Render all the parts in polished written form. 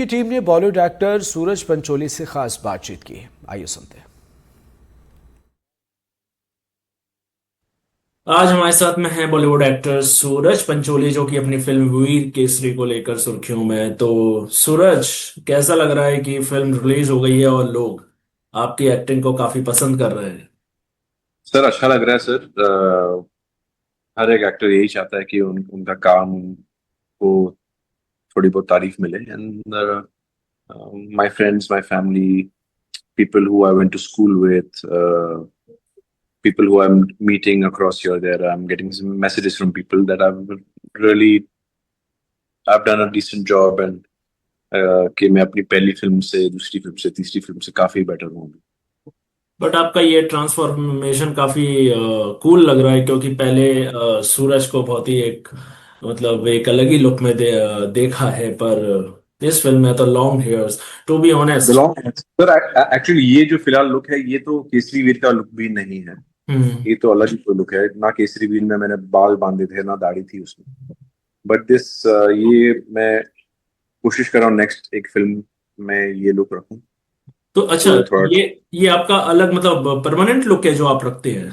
की टीम ने बॉलीवुड एक्टर सूरज पंचोली से खास बातचीत की। आइए सुनते हैं। आज हमारे साथ में है बॉलीवुड एक्टर सूरज पंचोली, जो कि अपनी फिल्म वीर केसरी को लेकर सुर्खियों में है। तो सूरज, कैसा लग रहा है कि फिल्म रिलीज हो गई है और लोग आपकी एक्टिंग को काफी पसंद कर रहे हैं? सर अच्छा लग रहा है सर। हर एक एक्टर यही चाहता है कि उनका काम को थोड़ी बहुत तारीफ मिले। And my friends, my family, people who I went to school with, people who I'm meeting across here, there, I'm getting some messages from people that really I've done a decent job, and कि मैं अपनी पहली film से, दूसरी film से, तीसरी film से काफी बेटर हूँ। बट आपका ये ट्रांसफॉर्मेशन काफी कूल लग रहा है, क्योंकि पहले सूरज को बहुत ही एक मतलब एक अलग ही लुक में देखा है, पर इस फिल्म में तो long hairs, to be honest. बिलोंग सर, एक्चुअली ये जो फिलहाल लुक है ये तो केसरी वीर का लुक भी नहीं है। हम्म। ये तो अलग ही कोई लुक है। ना केसरी वीर में मैंने बाल बांधे थे, ना दाढ़ी थी उसमें। बट दिस ये मैं कोशिश कर रहा हूँ नेक्स्ट एक फिल्म में ये लुक रखूं। तो अच्छा, तो थोड़ा ये आपका अलग मतलब परमानेंट लुक है जो आप रखते हैं?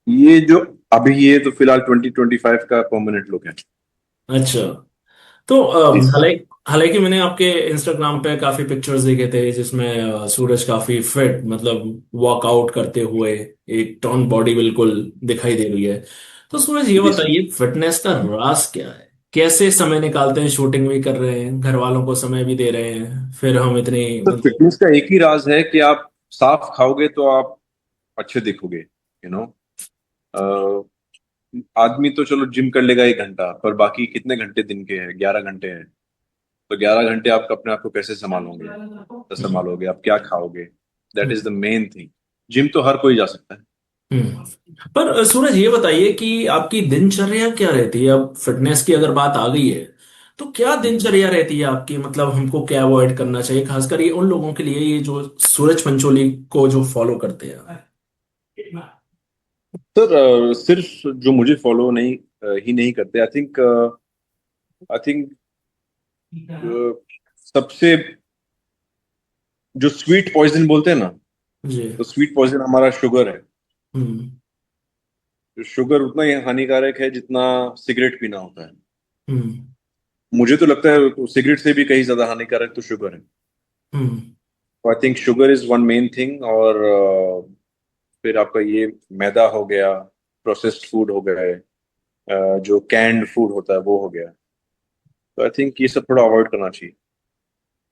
ये जो अभी ये तो फिलहाल 2025 का परमानेंट लुक है। अच्छा। तो जी सर। हालांकि हालांकि मैंने आपके इंस्टाग्राम पे काफी पिक्चर्स देखे थे जिसमें सूरज काफी फिट, मतलब वर्कआउट करते हुए एक टोन बॉडी बिल्कुल दिखाई दे रही है। तो सूरज, ये जी सर। बताइए, फिटनेस का राज क्या है? कैसे समय निकालते हैं? शूटिंग भी कर रहे हैं, घर वालों को समय भी दे रहे हैं, फिर हम इतनी तो मतलब। फिटनेस का एक ही राज है कि आप साफ खाओगे तो आप अच्छे दिखोगे। नो, आदमी तो चलो जिम कर लेगा 1 घंटा, पर बाकी कितने घंटे दिन के हैं? 11 घंटे हैं। तो 11 घंटे आप अपने आप को कैसे संभालोगे? तो संभालोगे आप क्या खाओगे? That is the main thing. Gym तो हर कोई जा सकता है। पर सूरज, ये बताइए कि आपकी दिनचर्या क्या रहती है? अब फिटनेस की अगर बात आ गई है, तो क्या हम्म। दिनचर्या रहती है आपकी? मतलब हमको क्या अवॉइड करना चाहिए, खासकर ये उन लोगों के लिए ये जो सूरज पंचोली को जो फॉलो करते हैं? सर सिर्फ जो मुझे फॉलो नहीं ही नहीं करते, आई थिंक सबसे जो स्वीट पॉइजन बोलते हैं ना, जी। तो स्वीट पॉइजन हमारा शुगर है। हम्म। शुगर उतना ही हानिकारक है जितना सिगरेट पीना होता है। हम्म। मुझे तो लगता है सिगरेट से भी कहीं ज्यादा हानिकारक तो शुगर है। Hmm. I think sugar is one main thing. और फिर आपका ये मैदा हो गया, प्रोसेस्ड फूड हो गए, जो कैंड फूड होता है वो हो गया। तो आई थिंक ये सब थोड़ा अवॉइड करना चाहिए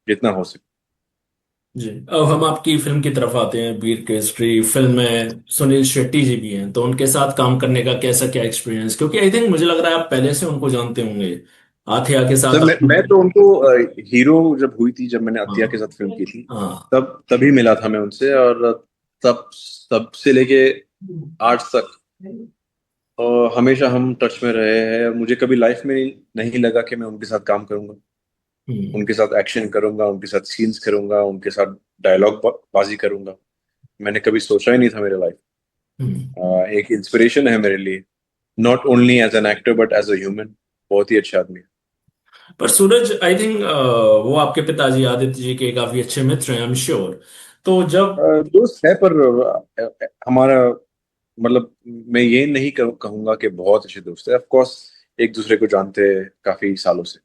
जितना हो सके। जी। अब हम आपकी फिल्म की तरफ आते हैं, वीर केसरी फिल्म में सुनील शेट्टी जी भी हैं, तो उनके साथ काम करने का कैसा क्या एक्सपीरियंस? क्योंकि आई थिंक मुझे लग रहा है आप पहले से उनको जानते होंगे। आथिया के सर साथ मैं आपने। तो उनको हीरो जब हुई थी, जब मैंने अतिया के हाँ। साथ फिल्म की थी, हाँ। तब तभी मिला था मैं उनसे। और तब तब से लेके आज तक हमेशा हम टच में रहे हैं। मुझे कभी लाइफ में नहीं लगा कि मैं उनके साथ काम करूंगा, हम्म। उनके साथ एक्शन करूंगा, उनके साथ सीन्स करूंगा, उनके साथ डायलॉग बाजी करूंगा। मैंने कभी सोचा ही नहीं था मेरे लाइफ। हम्म। एक इंस्पिरेशन है मेरे लिए, not only as an actor but as a human. बहुत ही अच्छा आदमी है। पर सूरज, आई थिंक वो आपके पिताजी आदित्य जी के काफी अच्छे मित्र हैं, आई एम श्योर। तो जब। दोस्त है, पर हमारा मतलब मैं ये नहीं कहूंगा कि बहुत अच्छे दोस्त है। ऑफ कोर्स एक दूसरे को जानते हैं काफी सालों से।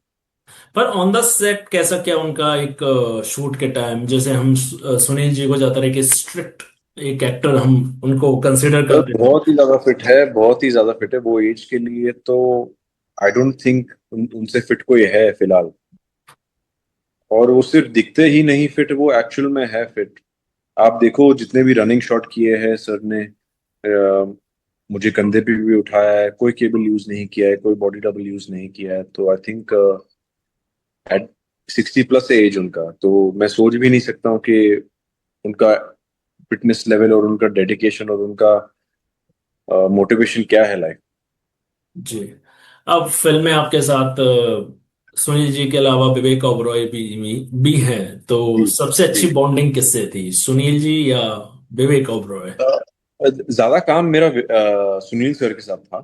पर ऑन द सेट कैसा क्या उनका एक शूट के टाइम, जैसे हम सुनील जी को ज्यादा रहे कि स्ट्रिक्ट एक एक्टर हम उनको कंसिडर सर करते थे। बहुत ही ज्यादा फिट है, बहुत ही ज्यादा फिट है वो एज के लिए। तो आई डोंट थिंक उनसे फिट कोई है फिलहाल। और वो सिर्फ दिखते ही नहीं फिट, वो एक्चुअल में है फिट। आप देखो जितने भी रनिंग शॉट किए हैं सर ने, मुझे कंधे पे भी उठाया है, कोई केबल यूज नहीं किया है, कोई बॉडी डबल यूज नहीं किया है। तो आई थिंक एट 60+ एज उनका, तो मैं सोच भी नहीं सकता हूँ कि उनका फिटनेस लेवल और उनका डेडिकेशन और उनका मोटिवेशन क्या है लाइफ। जी। अब फिल्म में आपके साथ सुनील जी के अलावा विवेक ओबरॉय भी हैं, तो जी सबसे जी। अच्छी बॉन्डिंग किससे थी, सुनील जी या विवेक ओबरॉय? ज्यादा काम मेरा सुनील सर के साथ था।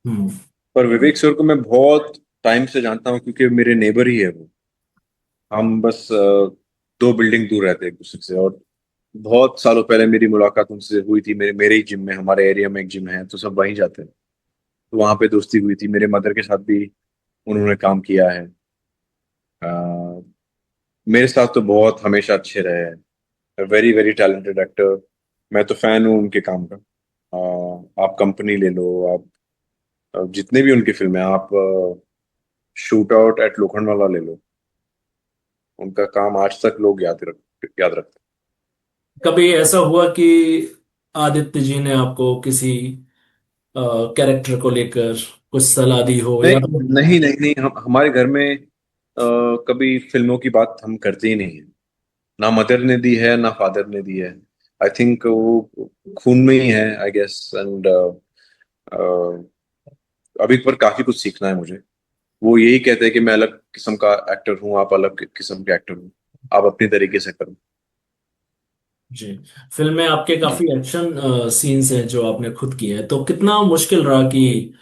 हम्म। पर विवेक सर को मैं बहुत टाइम से जानता हूँ क्योंकि मेरे नेबर ही है वो। हम बस 2 बिल्डिंग दूर रहते एक दूसरे से। और बहुत सालों पहले मेरी मुलाकात उनसे हुई थी, मेरे ही जिम में, हमारे एरिया में एक जिम है तो सब वहीं जाते हैं। तो वहां पे दोस्ती हुई थी। मेरे मदर के साथ भी उन्होंने काम किया है। अ, मेरे साथ तो बहुत हमेशा अच्छे रहे हैं। Very very talented actor. मैं तो फैन हूँ उनके काम का। आप कंपनी ले लो, आप जितने भी उनकी फिल्में, आप शूट आउट एट लोखंडवाला ले लो, उनका काम आज तक लोग याद रखते कभी ऐसा हुआ कि आदित्य जी ने आपको किसी कैरेक्टर को लेकर कुछ सलाह दी हो, हैं। या नहीं नहीं नहीं नहीं, हमारे घर में कभी फिल्मों की बात हम करते ही नहीं है। ना मदर ने दी है ना फादर ने दी है। आई थिंक वो खून में ही है, आई गेस। एंड अभी पर काफी कुछ सीखना है मुझे। वो यही कहते हैं कि मैं अलग किस्म का एक्टर हूँ, आप अलग किस्म के एक्टर हो, आप अपनी तरीके से करो। जी, फिल्म में आपके काफी एक्शन सीन्स हैं जो आपने खुद किए हैं, तो कितना मुश्किल रहा कि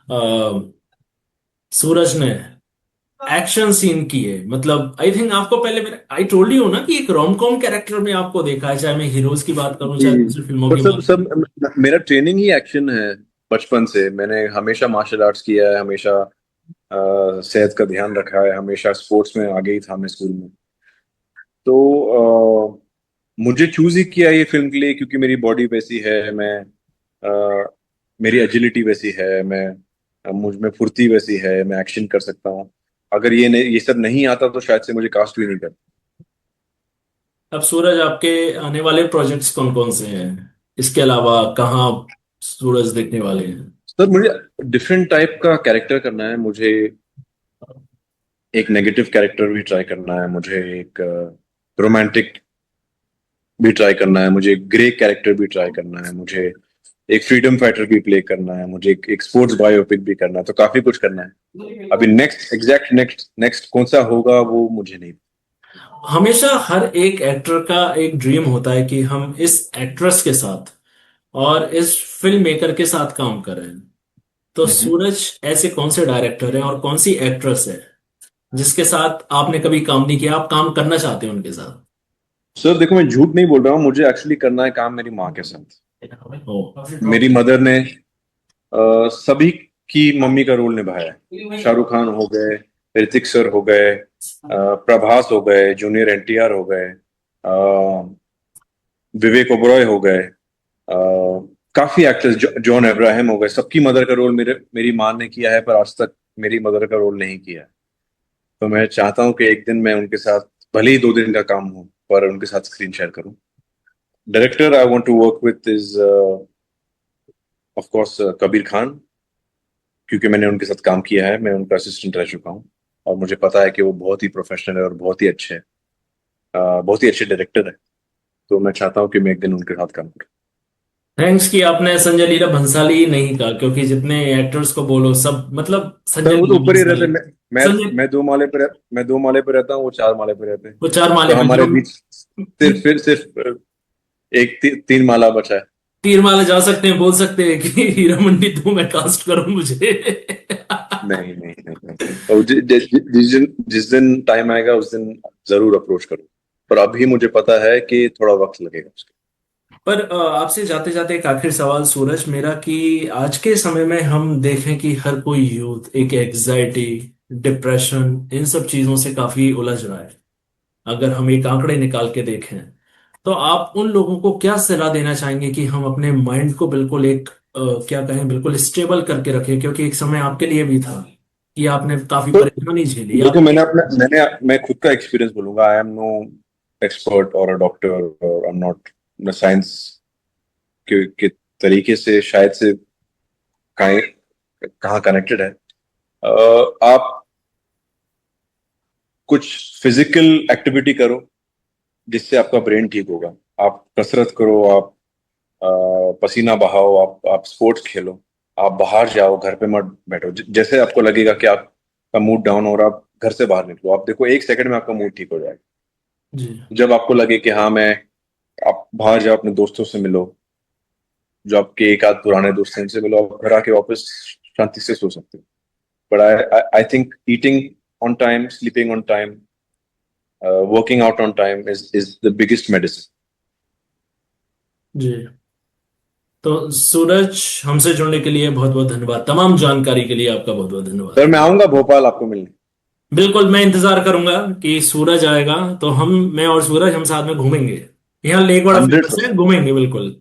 अ, सूरज ने एक्शन सीन किए? मतलब आई थिंक आपको पहले मैंने आई टोल्ड यू ना कि एक रोम कॉम कैरेक्टर में आपको देखा है, चाहे मैं हीरोज की बात करूं जी। चाहे दूसरी फिल्मों पर की सब बात करूं। सब मेरा ट्रेनिंग ही एक्शन है। बचपन से मैंने हमेशा मार्शल आर्ट्स किया है, हमेशा सेहत का ध्यान रखा है, हमेशा स्पोर्ट्स में आगे ही था मैं स्कूल में। तो मुझे चूज ही किया ये फिल्म के लिए क्योंकि मेरी बॉडी वैसी है। मेरी एजिलिटी वैसी है। मुझ में फुर्ती वैसी है, मैं एक्शन कर सकता हूँ। अगर ये सब नहीं आता तो शायद से मुझे कास्ट भी नहीं करता। अब सूरज, आपके आने वाले प्रोजेक्ट्स कौन कौन से हैं? इसके अलावा कहाँ सूरज देखने वाले हैं? सर मुझे डिफरेंट टाइप का कैरेक्टर करना है। मुझे एक नेगेटिव कैरेक्टर भी ट्राई करना है, मुझे एक रोमांटिक भी ट्राई करना है, मुझे एक ग्रे कैरेक्टर भी ट्राई करना है, मुझे एक फ्रीडम फाइटर भी प्ले करना है, मुझे एक स्पोर्ट्स बायोपिक भी करना है। तो काफी कुछ करना है। अभी नेक्स्ट कौन सा होगा वो मुझे नहीं। हमेशा हर एक एक्टर का एक ड्रीम होता है कि हम इस एक्ट्रेस के साथ और इस फिल्म मेकर के साथ काम करें। तो हम्म। सूरज ऐसे कौन से डायरेक्टर हैं और कौन सी एक्ट्रेस है जिसके साथ आपने कभी काम नहीं किया, आप काम करना चाहते हैं उनके साथ? सर देखो, मैं झूठ नहीं बोल रहा हूँ, मुझे एक्चुअली करना है काम मेरी माँ के साथ। ओ। मेरी मदर ने सभी की मम्मी का रोल निभाया है। शाहरुख खान हो गए, ऋतिक सर हो गए, प्रभास हो गए, जूनियर एनटीआर हो गए, विवेक ओबरॉय हो गए, काफी एक्टर्स, जॉन अब्राहम हो गए। सबकी मदर का रोल मेरी माँ ने किया है, पर आज तक मेरी मदर का रोल नहीं किया है। तो मैं चाहता हूँ कि एक दिन मैं उनके साथ, भले ही 2 दिन का काम हो, पर उनके साथ स्क्रीन शेयर करूँ। Director I want to work with is of course Kabir Khan, क्योंकि मैंने उनके साथ काम किया है, मैं उनका असिस्टेंट रह चुका हूँ। और मुझे पता है कि वो बहुत ही प्रोफेशनल है और बहुत ही अच्छे हैं, बहुत ही अच्छे डायरेक्टर है। तो मैं चाहता हूँ कि मैं एक दिन उनके साथ काम करूँ। थैंक्स कि आपने संजय लीला भंसाली नहीं कहा, क्योंकि जितने एक्टर्स को बोलो सब मतलब सर संजय वो तो लीला ऊपर ही रहते भंसाली। हैं। संजय, मैं 2 माले पे रहता हूँ, वो 4 माले पे रहते हैं। वो चार तो माले पे हमारे जो बीच सिर्फ एक 3 माला बचा है। तीर माला जा सकते हैं, बोल सकते हैं कि हीरा मंडी 2 में कास्ट करो मुझे। नहीं नहीं नहीं नहीं। और जिस दिन टाइम आएगा उस दिन जरूर अप्रोच करूँ। पर अभी मुझे पता है कि थोड़ा वक्त लगेगा उसके। पर आपसे जाते जाते एक आखिरी सवाल सूरज मेरा, कि आज के समय में हम देखें कि हर कोई यूथ एक एग्जाइटी, डिप्रेशन, इन सब चीजों से काफी उलझ रहा है। अगर हम एक आंकड़े निकाल के देखें, तो आप उन लोगों को क्या सलाह देना चाहेंगे कि हम अपने माइंड को बिल्कुल एक क्या कहें, बिल्कुल स्टेबल करके रखें? क्योंकि एक समय आपके लिए भी था कि आपने काफी तो परेशानी झेली देखो, आप। मैं खुद का एक्सपीरियंस बोलूंगा। आई एम नो एक्सपर्ट और अ डॉक्टर, और आई एम नॉट साइंस के तरीके से शायद से कहीं कहाँ कनेक्टेड है। आप कुछ फिजिकल एक्टिविटी करो जिससे आपका ब्रेन ठीक होगा। आप कसरत करो, आप पसीना बहाओ, आप स्पोर्ट्स खेलो, आप बाहर जाओ, घर पे मत बैठो। जैसे आपको लगेगा कि आपका मूड डाउन हो रहा, आप घर से बाहर निकलो। आप देखो 1 सेकंड में आपका मूड ठीक हो जाएगा। जी। जब आपको लगे कि हाँ मैं, आप बाहर जाओ, अपने दोस्तों से मिलो, जो आपके एक आध पुराने दोस्त हैं उनसे मिलो, आप घर आके वापस शांति से सो सकते हो। But I think eating on time, sleeping on time, working out on time is the biggest medicine. जी। तो सूरज, हमसे जुड़ने के लिए बहुत बहुत धन्यवाद। तमाम जानकारी के लिए आपका बहुत बहुत धन्यवाद। सर मैं आऊंगा भोपाल आपको मिलने। बिल्कुल, मैं इंतजार करूंगा कि सूरज आएगा तो मैं और सूरज हम साथ में घूमेंगे। यहाँ लेक बड़ा फेमस है, 100%, घूमेंगे बिल्कुल।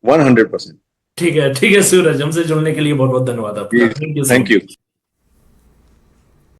100%। ठीक है, ठीक है सूरज, हमसे जुड़ने के लिए बहुत बहुत धन्यवाद आपका। Thank you so thank you. Much.